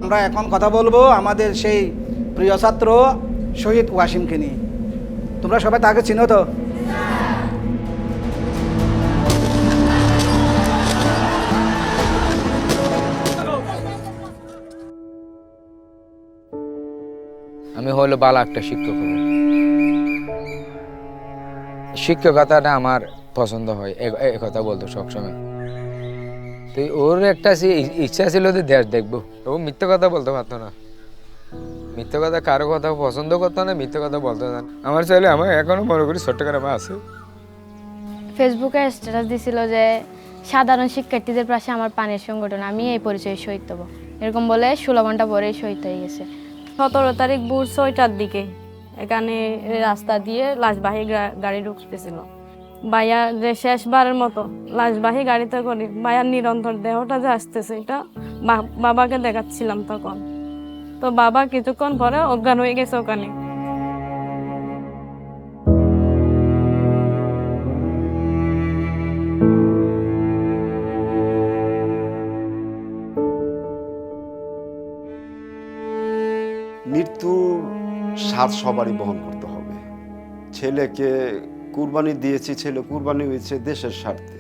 আমরা এখন কথা বলবো আমাদের সেই প্রিয় ছাত্র শহীদ ওয়াসিমকে নিয়ে। তোমরা সবাই তাকে চিনো তো? আমি হলো ভালো একটা শিক্ষক হব। শিক্ষকতাটা আমার পছন্দ হয়, এ কথা বলতো সবসময়। তো ওর একটা ইচ্ছা ছিল যে দেশ দেখবো। ও মিথ্যে কথা বলতে পারতো না, মিথ্যে কথা কারো কথা পছন্দ করতো না, মিথ্যে কথা বলতো না। আমার ছেলে আমার এখনো মনে করি ছোট্ট করে আছে। ফেসবুকে স্ট্যাটাস দিছিল যে সাধারণ শিক্ষার্থীদের পাশে আমার পানির সংগঠন, আমি এই পরিচয়ে শহীদ হব, এরকম বলে 16 ঘন্টা পরেই শহীদ হয়ে গেছে। 17 তারিখ ভোর 6টার দিকে এখানে রাস্তা দিয়ে লাশবাহী গাড়ি ঢুকতেছিল। ভাইয়া যে শেষবারের মতো লাশবাহী গাড়িতে করে ভাইয়ার নিরন্তর দেহটা যে আসতেছে, এটা বাবাকে দেখাচ্ছিলাম তখন। তো বাবা কিছুক্ষণ পরে অজ্ঞান হয়ে গেছে ওখানে। মৃত্যুর স্বাদ সবারই বহন করতে হবে। ছেলেকে কুরবানি দিয়েছি, ছেলে কুরবানি হয়েছে দেশের স্বার্থে।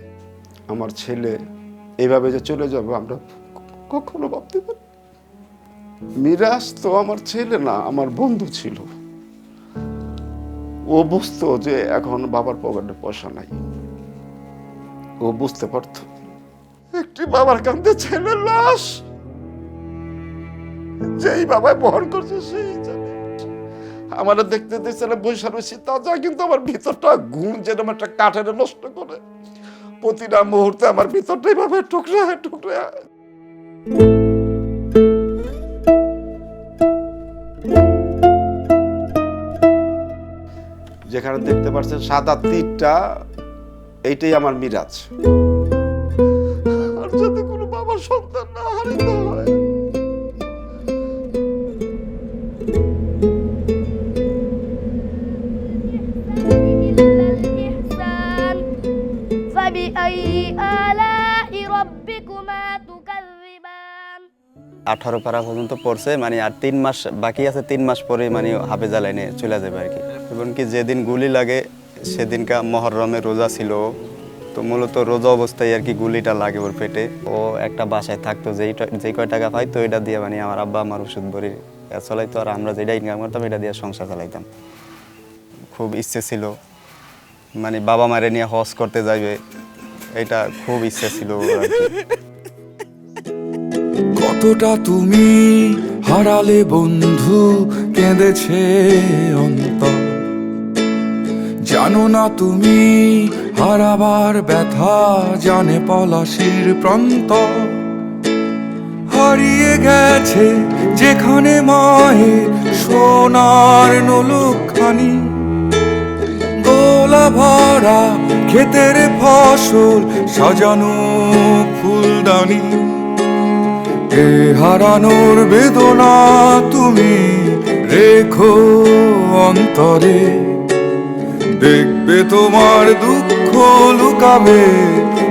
আমার ছেলে এইভাবে যে চলে যাবে আমরা কখনো ভাবতে পারি। মিরাজ তো আমার ছেলে না, আমার বন্ধু ছিল। ও বুঝতো যে এখন বাবার পকেটে পয়সা নাই, ও বুঝতে পারত একটি বাবার কাঁধে ছেলের লাশ যেই বাবাই বহন করছে সেই জানে। আমার দেখতে দেখতে বৈশা রয়েছি তা যা, কিন্তু আমার ভিতরটা ঘুম যেরকম একটা কাঠের নষ্ট করে প্রতিটা মুহূর্তে আমার ভিতরটা এইভাবে টুকরা টুকরা। যেখানে দেখতে পাচ্ছেন সাদা তীরটা, এইটাই আমার মিরাজ। আর যদি কোনো বাবার সন্তান না হারিতে হয়, فبأي آلاء ربكما تكذبان 18 পারা পর্যন্ত পড়ছে, মানে আর 3 মাস বাকি আছে। 3 মাস পরে মানে হাফেজা লাইনে চলে যাবে আর কি। এবং কি যেদিন গুলি লাগে সেদিনকা মহরমে রোজা ছিল, তো মূলত রোজা অবস্থায় আর কি গুলিটা লাগে ওর পেটে। ও একটা বাসায় থাকতো, যেই কয় টাকা পাইতো এটা দিয়ে মানে আমার আব্বা আমার ওষুধ ভরি চলাইতো, আর আমরা যেটা ইনকাম করতাম এটা দিয়ে সংসার চালাইতাম। খুব ইচ্ছে ছিল মানে বাবা মারে নিয়ে হজ করতে যাইবে, এটা খুব ইচ্ছে ছিল ওর আর কি। কতটা তুমি হারালে বন্ধু, কেঁদেছে অন্তর। জানো না তুমি হারাবার ব্যথা, জানে পলাশির প্রান্ত। হারিয়ে গেছে যেখানে মায়ের সোনার নোলখানি, দোলা ভরা ক্ষেতের ফসল সাজানো ফুলদানি। এ হারানোর বেদনা তুমি রেখো অন্তরে, দেখবে তোমার দুঃখ লুকাবে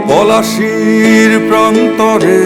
পলাশির প্রান্তরে।